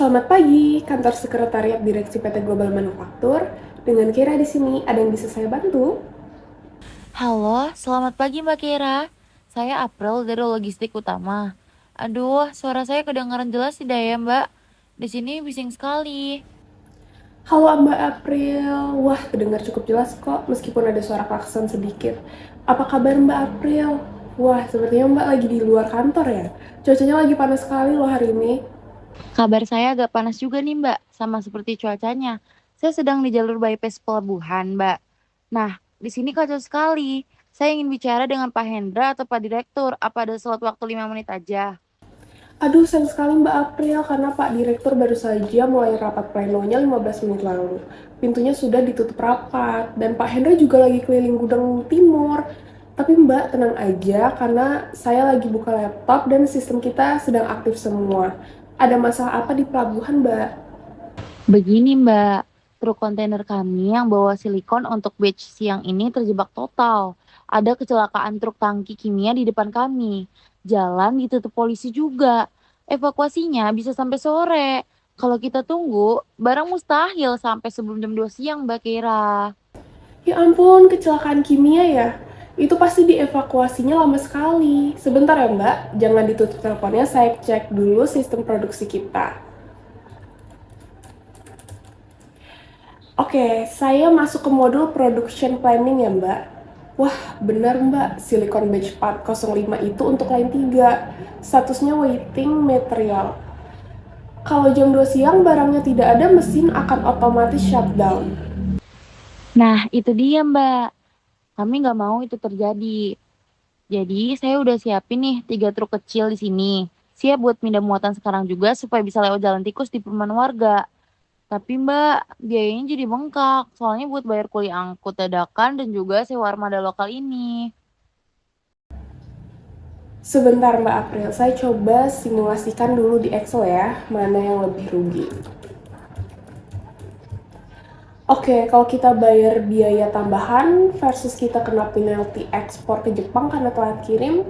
Selamat pagi, kantor sekretariat Direksi PT Global Manufaktur. Dengan Kira di sini, ada yang bisa saya bantu? Halo, selamat pagi Mbak Kira. Saya April dari Logistik Utama. Aduh, suara saya kedengaran jelas tidak ya Mbak? Di sini bising sekali. Halo Mbak April, wah kedengar cukup jelas kok meskipun ada suara klakson sedikit. Apa kabar Mbak April? Wah, sepertinya Mbak lagi di luar kantor ya? Cuacanya lagi panas sekali loh hari ini. Kabar saya agak panas juga nih Mbak, sama seperti cuacanya. Saya sedang di jalur bypass pelabuhan Mbak. Nah, di sini kacau sekali. Saya ingin bicara dengan Pak Hendra atau Pak Direktur. Apa ada slot waktu 5 menit aja? Aduh, sayang sekali Mbak April karena Pak Direktur baru saja mulai rapat plenonya 15 menit lalu. Pintunya sudah ditutup rapat dan Pak Hendra juga lagi keliling gudang timur. Tapi Mbak tenang aja karena saya lagi buka laptop dan sistem kita sedang aktif semua. Ada masalah apa di pelabuhan Mbak? Begini Mbak, truk kontainer kami yang bawa silikon untuk batch siang ini terjebak total. Ada kecelakaan truk tangki kimia di depan kami. Jalan ditutup polisi juga. Evakuasinya bisa sampai sore. Kalau kita tunggu, barang mustahil sampai sebelum jam 2 siang Mbak Kira. Ya ampun, kecelakaan kimia ya? Itu pasti dievakuasinya lama sekali. Sebentar ya Mbak, jangan ditutup teleponnya, saya cek dulu sistem produksi kita. Oke, saya masuk ke modul production planning ya Mbak. Wah, benar Mbak, Silicon Batch 405 itu untuk line 3. Statusnya waiting material. Kalau jam 2 siang barangnya tidak ada, mesin akan otomatis shutdown. Nah, itu dia Mbak. Kami nggak mau itu terjadi. Jadi saya udah siapin nih 3 truk kecil di sini. Siap buat pindah muatan sekarang juga supaya bisa lewat jalan tikus di perumahan warga. Tapi Mbak, biayanya jadi bengkak. Soalnya buat bayar kuli angkut dadakan dan juga sewa armada lokal ini. Sebentar Mbak April, saya coba simulasikan dulu di Excel ya, mana yang lebih rugi. Oke, kalau kita bayar biaya tambahan versus kita kena penalti ekspor ke Jepang karena telat kirim,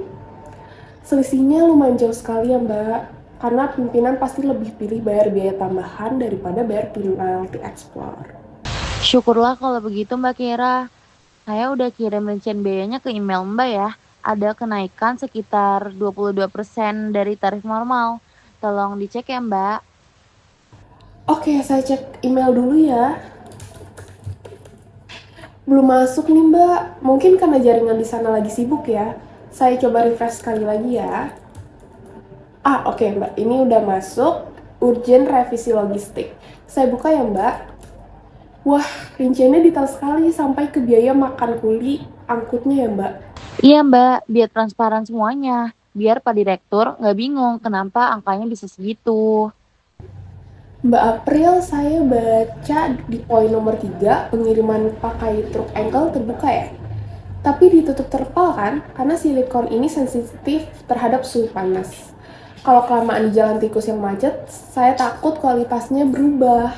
selisihnya lumayan jauh sekali ya Mbak. Karena pimpinan pasti lebih pilih bayar biaya tambahan daripada bayar penalti ekspor. Syukurlah kalau begitu Mbak Kira. Saya udah kirim rincian biayanya ke email Mbak ya. Ada kenaikan sekitar 22% dari tarif normal. Tolong dicek ya Mbak. Oke, saya cek email dulu ya. Belum masuk nih Mbak. Mungkin karena jaringan di sana lagi sibuk ya. Saya coba refresh sekali lagi ya. Oke Mbak, ini udah masuk. Urgent revisi logistik. Saya buka ya Mbak. Wah, rinciannya detail sekali sampai ke biaya makan kuli angkutnya ya Mbak. Iya Mbak, biar transparan semuanya. Biar Pak Direktur nggak bingung kenapa angkanya bisa segitu. Mbak April, saya baca di poin nomor 3 pengiriman pakai truk engkel terbuka ya. Tapi ditutup terpal kan, karena silikon ini sensitif terhadap suhu panas. Kalau kelamaan di jalan tikus yang macet, saya takut kualitasnya berubah.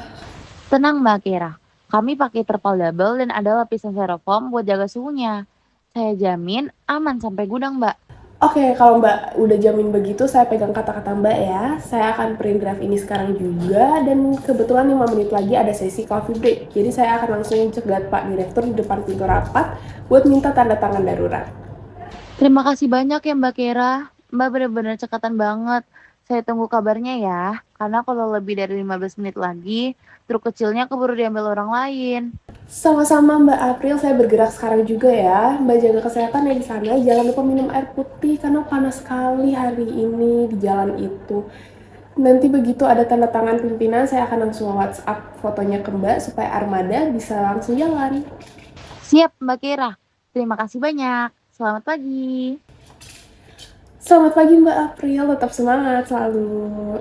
Tenang Mbak Kira, kami pakai terpal double dan ada lapisan styrofoam buat jaga suhunya. Saya jamin aman sampai gudang Mbak. Oke, kalau Mbak udah jamin begitu, saya pegang kata-kata Mbak ya. Saya akan print draft ini sekarang juga, dan kebetulan 5 menit lagi ada sesi coffee break. Jadi saya akan langsung cegat Pak Direktur di depan pintu rapat buat minta tanda tangan darurat. Terima kasih banyak ya Mbak Kira. Mbak benar-benar cekatan banget. Saya tunggu kabarnya ya, karena kalau lebih dari 15 menit lagi, truk kecilnya keburu diambil orang lain. Sama-sama Mbak April, saya bergerak sekarang juga ya. Mbak jaga kesehatan ya di sana. Jangan lupa minum air putih karena panas sekali hari ini di jalan itu. Nanti begitu ada tanda tangan pimpinan, saya akan langsung WhatsApp fotonya ke Mbak supaya armada bisa langsung jalan. Siap Mbak Kira. Terima kasih banyak. Selamat pagi. Selamat pagi Mbak April, tetap semangat selalu.